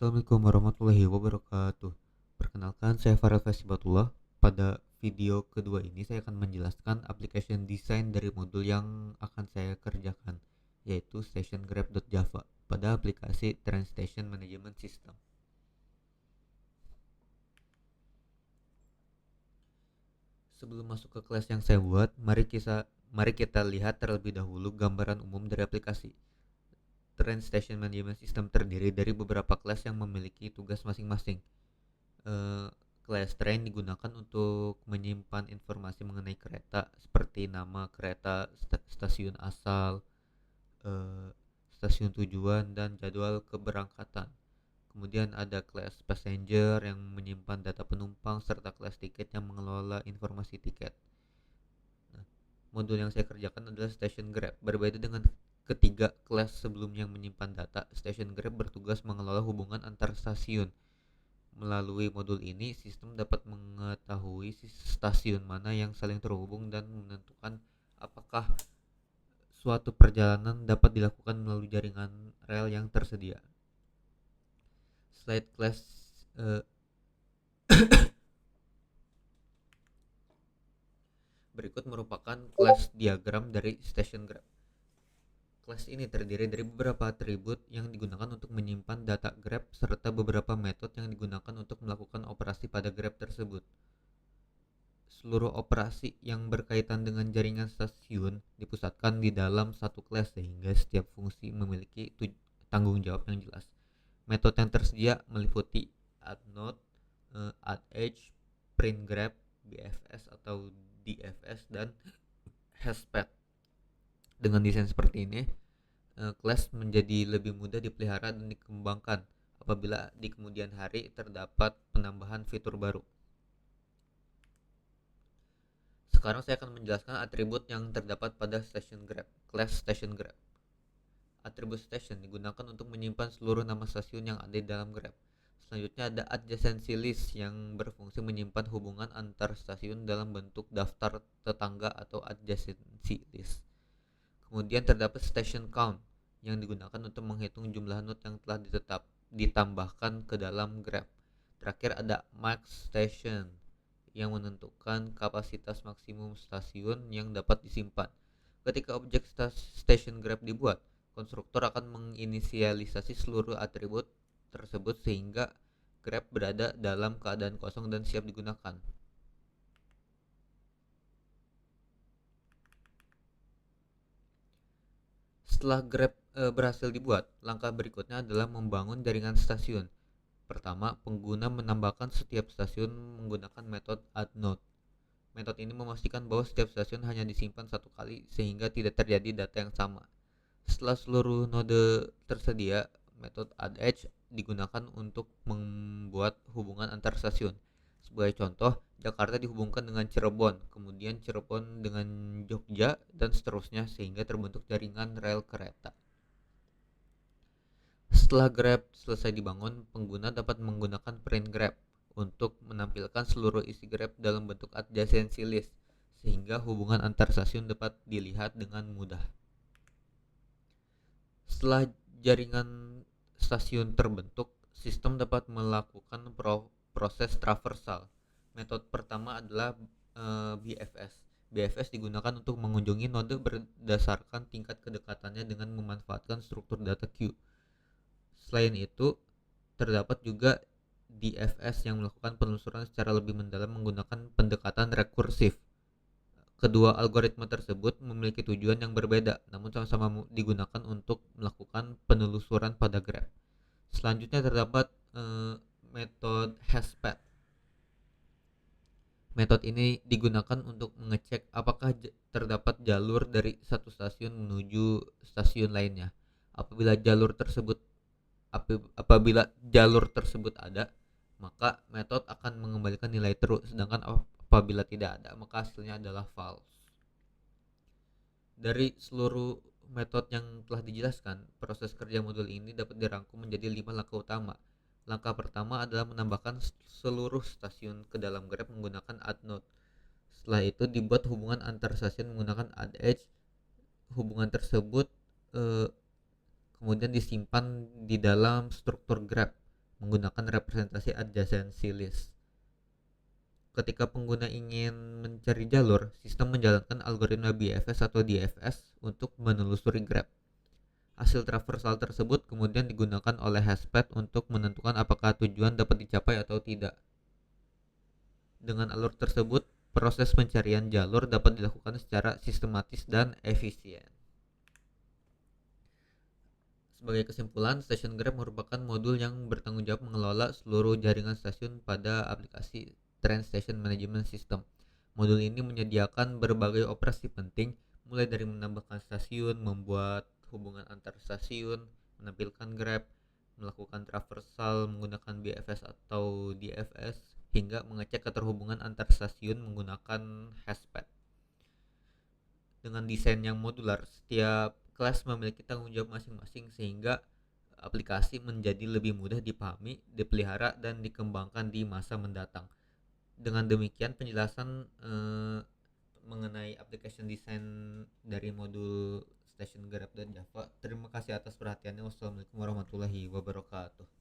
Assalamualaikum warahmatullahi wabarakatuh. Perkenalkan, saya Farel Fasibatullah. Pada video kedua ini saya akan menjelaskan application design dari modul yang akan saya kerjakan, yaitu stationgrab.java pada aplikasi Train Station Management System. Sebelum masuk ke kelas yang saya buat, mari kita lihat terlebih dahulu gambaran umum dari aplikasi. Train Station Management System terdiri dari beberapa kelas yang memiliki tugas masing-masing. Kelas train digunakan untuk menyimpan informasi mengenai kereta seperti nama kereta, stasiun asal, stasiun tujuan, dan jadwal keberangkatan. Kemudian ada kelas passenger yang menyimpan data penumpang serta kelas tiket yang mengelola informasi tiket. Nah, modul yang saya kerjakan adalah Station Grab. Berbeda dengan ketiga kelas sebelumnya yang menyimpan data, Station Grab bertugas mengelola hubungan antar stasiun. Melalui modul ini, sistem dapat mengetahui stasiun mana yang saling terhubung dan menentukan apakah suatu perjalanan dapat dilakukan melalui jaringan rel yang tersedia. Slide class berikut merupakan kelas diagram dari Station Grab. Kelas ini terdiri dari beberapa atribut yang digunakan untuk menyimpan data Grab serta beberapa metode yang digunakan untuk melakukan operasi pada Grab tersebut. Seluruh operasi yang berkaitan dengan jaringan stasiun dipusatkan di dalam satu kelas sehingga setiap fungsi memiliki tanggung jawab yang jelas. Metode yang tersedia meliputi add-node, add-edge, print grab, BFS atau DFS, dan hashpath. Dengan desain seperti ini, kelas menjadi lebih mudah dipelihara dan dikembangkan apabila di kemudian hari terdapat penambahan fitur baru. Sekarang saya akan menjelaskan atribut yang terdapat pada Station Grab, kelas Station Grab. Atribut station digunakan untuk menyimpan seluruh nama stasiun yang ada di dalam Grab. Selanjutnya ada adjacency list yang berfungsi menyimpan hubungan antar stasiun dalam bentuk daftar tetangga atau adjacency list. Kemudian terdapat station count yang digunakan untuk menghitung jumlah node yang telah ditambahkan ke dalam Grab. Terakhir ada max station yang menentukan kapasitas maksimum stasiun yang dapat disimpan. Ketika objek station Grab dibuat, konstruktor akan menginisialisasi seluruh atribut tersebut sehingga Grab berada dalam keadaan kosong dan siap digunakan. Setelah Grab berhasil dibuat, langkah berikutnya adalah membangun jaringan stasiun. Pertama, pengguna menambahkan setiap stasiun menggunakan metode add-node. Metode ini memastikan bahwa setiap stasiun hanya disimpan satu kali sehingga tidak terjadi data yang sama. Setelah seluruh node tersedia, metode add-edge digunakan untuk membuat hubungan antar stasiun. Sebagai contoh, Jakarta dihubungkan dengan Cirebon, kemudian Cirebon dengan Jogja, dan seterusnya sehingga terbentuk jaringan rel kereta. Setelah Grab selesai dibangun, pengguna dapat menggunakan print Grab untuk menampilkan seluruh isi Grab dalam bentuk adjacency list sehingga hubungan antar stasiun dapat dilihat dengan mudah. Setelah jaringan stasiun terbentuk, sistem dapat melakukan proses traversal. Metode pertama adalah BFS. BFS digunakan untuk mengunjungi node berdasarkan tingkat kedekatannya dengan memanfaatkan struktur data queue. Selain itu, terdapat juga DFS yang melakukan penelusuran secara lebih mendalam menggunakan pendekatan rekursif. Kedua algoritma tersebut memiliki tujuan yang berbeda, namun sama-sama digunakan untuk melakukan penelusuran pada graf. Selanjutnya terdapat metode hashpath. Metode ini digunakan untuk mengecek apakah terdapat jalur dari satu stasiun menuju stasiun lainnya. Apabila jalur tersebut ada, maka metode akan mengembalikan nilai true, sedangkan apabila tidak ada, maka hasilnya adalah false. Dari seluruh metode yang telah dijelaskan, proses kerja modul ini dapat dirangkum menjadi 5 langkah utama. Langkah pertama adalah menambahkan seluruh stasiun ke dalam graf menggunakan add-node. Setelah itu dibuat hubungan antar stasiun menggunakan add-edge. Hubungan tersebut kemudian disimpan di dalam struktur graf. menggunakan representasi adjacency list. Ketika pengguna ingin mencari jalur, sistem menjalankan algoritma BFS atau DFS untuk menelusuri Grab. Hasil traversal tersebut kemudian digunakan oleh Hashpad untuk menentukan apakah tujuan dapat dicapai atau tidak. Dengan alur tersebut, proses pencarian jalur dapat dilakukan secara sistematis dan efisien. Sebagai kesimpulan, Station Grab merupakan modul yang bertanggung jawab mengelola seluruh jaringan stasiun pada aplikasi Train Station Management System. Modul ini menyediakan berbagai operasi penting, mulai dari menambahkan stasiun, membuat hubungan antar stasiun, menampilkan Grab, melakukan traversal menggunakan BFS atau DFS, hingga mengecek keterhubungan antar stasiun menggunakan Hashpad. Dengan desain yang modular, setiap kelas memiliki tanggung jawab masing-masing sehingga aplikasi menjadi lebih mudah dipahami, dipelihara, dan dikembangkan di masa mendatang. Dengan demikian penjelasan mengenai application design dari modul Station Grab dan Java. Terima kasih atas perhatiannya. Wassalamualaikum warahmatullahi wabarakatuh.